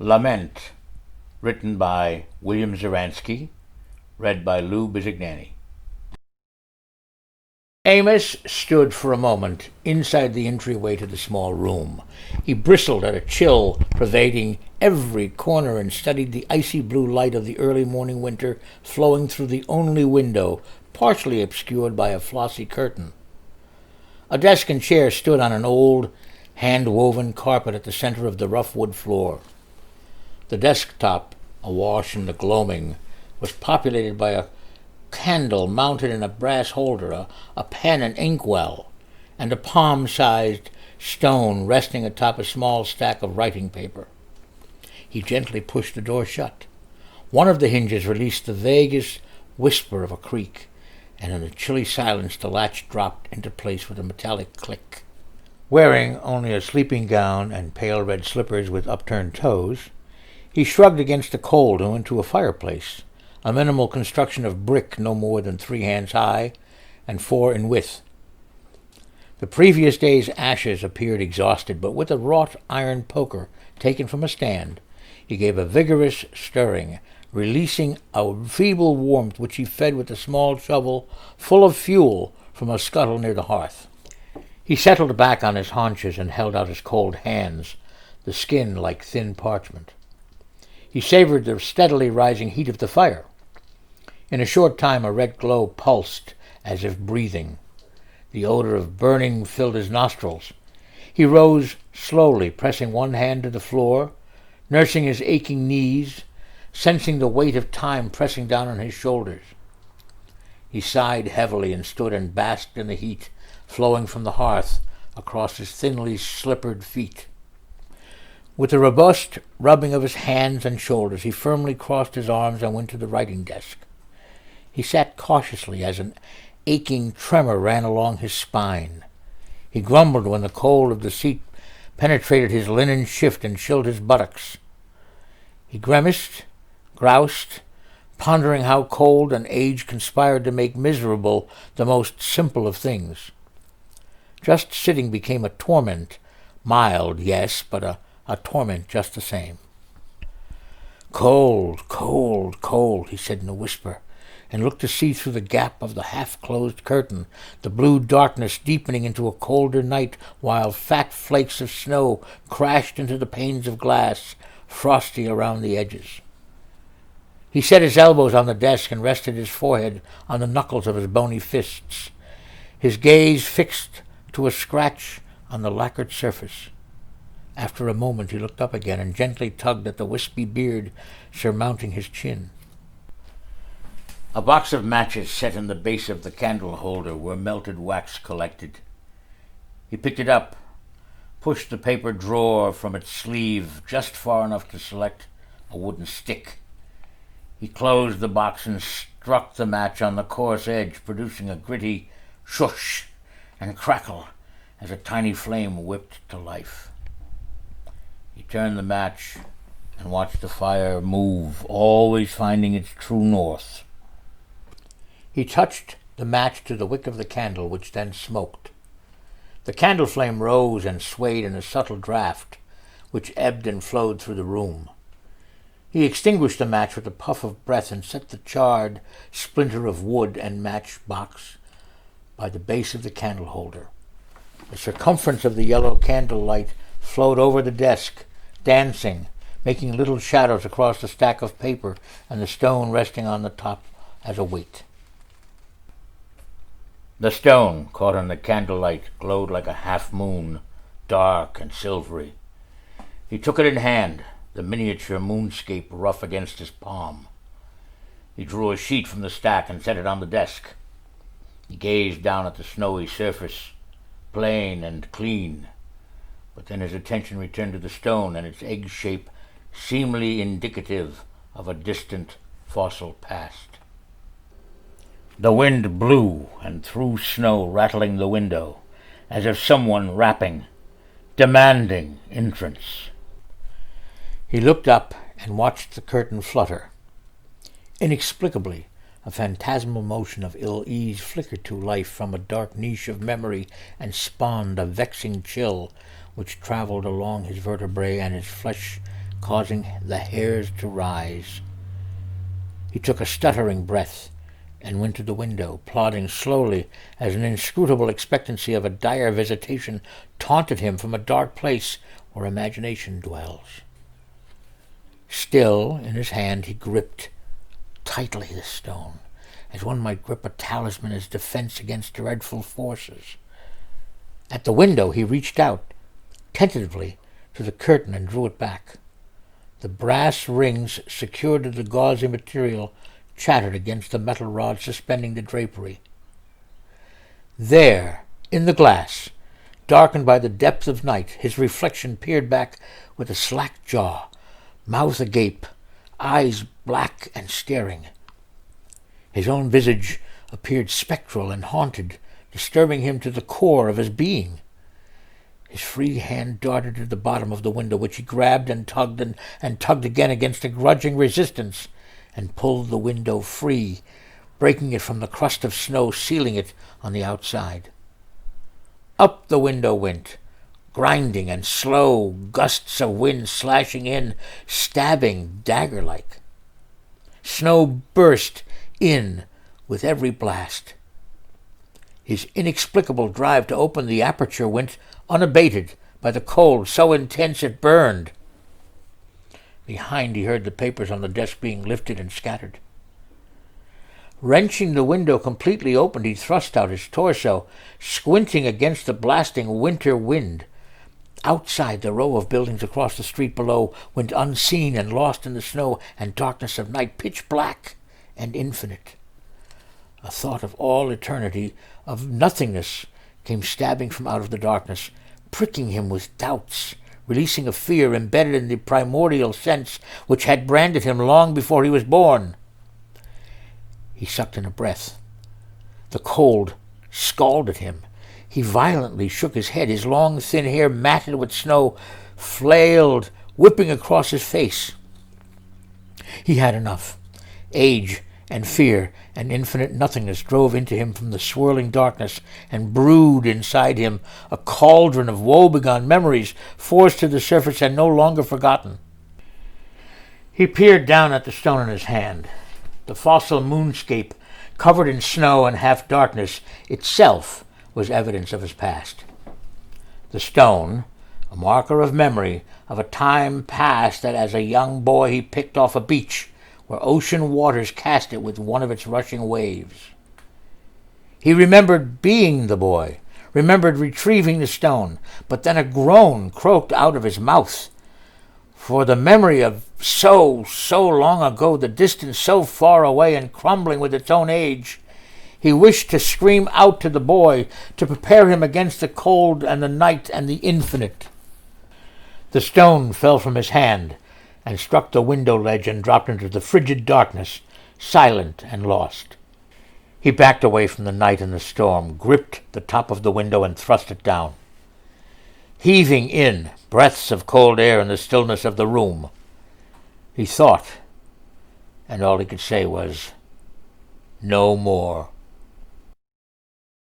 Lament, written by William Zeranski, read by Lou Bisignani. Amos stood for a moment inside the entryway to the small room. He bristled at a chill pervading every corner and studied the icy blue light of the early morning winter flowing through the only window, partially obscured by a flossy curtain. A desk and chair stood on an old, hand-woven carpet at the center of the rough wood floor. The desktop, awash in the gloaming, was populated by a candle mounted in a brass holder, a pen and inkwell, and a palm-sized stone resting atop a small stack of writing paper. He gently pushed the door shut. One of the hinges released the vaguest whisper of a creak, and in the chilly silence the latch dropped into place with a metallic click. Wearing only a sleeping gown and pale red slippers with upturned toes, he shrugged against the cold and went to a fireplace, a minimal construction of brick no more than 3 hands high and 4 in width. The previous day's ashes appeared exhausted, but with a wrought iron poker taken from a stand, he gave a vigorous stirring, releasing a feeble warmth which he fed with a small shovel full of fuel from a scuttle near the hearth. He settled back on his haunches and held out his cold hands, the skin like thin parchment. He savored the steadily rising heat of the fire. In a short time a red glow pulsed as if breathing. The odor of burning filled his nostrils. He rose slowly, pressing one hand to the floor, nursing his aching knees, sensing the weight of time pressing down on his shoulders. He sighed heavily and stood and basked in the heat flowing from the hearth across his thinly slippered feet. With a robust rubbing of his hands and shoulders, he firmly crossed his arms and went to the writing desk. He sat cautiously as an aching tremor ran along his spine. He grumbled when the cold of the seat penetrated his linen shift and chilled his buttocks. He grimaced, groused, pondering how cold and age conspired to make miserable the most simple of things. Just sitting became a torment, mild, yes, but a torment just the same. "Cold, cold, cold," he said in a whisper, and looked to see through the gap of the half-closed curtain, the blue darkness deepening into a colder night, while fat flakes of snow crashed into the panes of glass, frosty around the edges. He set his elbows on the desk and rested his forehead on the knuckles of his bony fists, his gaze fixed to a scratch on the lacquered surface. After a moment he looked up again and gently tugged at the wispy beard surmounting his chin. A box of matches set in the base of the candle holder where melted wax collected. He picked it up, pushed the paper drawer from its sleeve just far enough to select a wooden stick. He closed the box and struck the match on the coarse edge, producing a gritty shush and crackle as a tiny flame whipped to life. He turned the match and watched the fire move, always finding its true north. He touched the match to the wick of the candle, which then smoked. The candle flame rose and swayed in a subtle draught, which ebbed and flowed through the room. He extinguished the match with a puff of breath and set the charred splinter of wood and match box by the base of the candle holder. The circumference of the yellow candle light flowed over the desk, dancing, making little shadows across the stack of paper and the stone resting on the top as a weight. The stone, caught in the candlelight, glowed like a half-moon, dark and silvery. He took it in hand, the miniature moonscape rough against his palm. He drew a sheet from the stack and set it on the desk. He gazed down at the snowy surface, plain and clean, but then his attention returned to the stone and its egg shape, seemingly indicative of a distant fossil past. The wind blew and threw snow rattling the window, as if someone rapping, demanding entrance. He looked up and watched the curtain flutter. Inexplicably, a phantasmal motion of ill-ease flickered to life from a dark niche of memory and spawned a vexing chill which traveled along his vertebrae and his flesh causing the hairs to rise. He took a stuttering breath and went to the window, plodding slowly as an inscrutable expectancy of a dire visitation taunted him from a dark place where imagination dwells. Still in his hand he gripped tightly the stone, as one might grip a talisman as defense against dreadful forces. At the window he reached out, tentatively, to the curtain and drew it back. The brass rings secured to the gauzy material chattered against the metal rod suspending the drapery. There, in the glass, darkened by the depth of night, his reflection peered back with a slack jaw, mouth agape, eyes black and staring. His own visage appeared spectral and haunted, disturbing him to the core of his being. His free hand darted to the bottom of the window, which he grabbed and tugged again against a grudging resistance, and pulled the window free, breaking it from the crust of snow, sealing it on the outside. Up the window went, grinding and slow, gusts of wind slashing in, stabbing dagger-like. Snow burst in with every blast. His inexplicable drive to open the aperture went unabated by the cold so intense it burned. Behind he heard the papers on the desk being lifted and scattered. Wrenching the window completely open, he thrust out his torso, squinting against the blasting winter wind. Outside, the row of buildings across the street below went unseen and lost in the snow and darkness of night, pitch black and infinite. A thought of all eternity, of nothingness, came stabbing from out of the darkness, pricking him with doubts, releasing a fear embedded in the primordial sense which had branded him long before he was born. He sucked in a breath. The cold scalded him. He violently shook his head. His long, thin hair, matted with snow, flailed, whipping across his face. He had enough. Age and fear and infinite nothingness drove into him from the swirling darkness and brewed inside him, a cauldron of woebegone memories forced to the surface and no longer forgotten. He peered down at the stone in his hand. The fossil moonscape, covered in snow and half-darkness, itself was evidence of his past. The stone, a marker of memory of a time past that as a young boy he picked off a beach where ocean waters cast it with one of its rushing waves. He remembered being the boy, remembered retrieving the stone, but then a groan croaked out of his mouth. For the memory of so long ago, the distance so far away and crumbling with its own age, he wished to scream out to the boy, to prepare him against the cold and the night and the infinite. The stone fell from his hand and struck the window ledge and dropped into the frigid darkness, silent and lost. He backed away from the night and the storm, gripped the top of the window and thrust it down. Heaving in breaths of cold air in the stillness of the room, he thought, and all he could say was, "No more."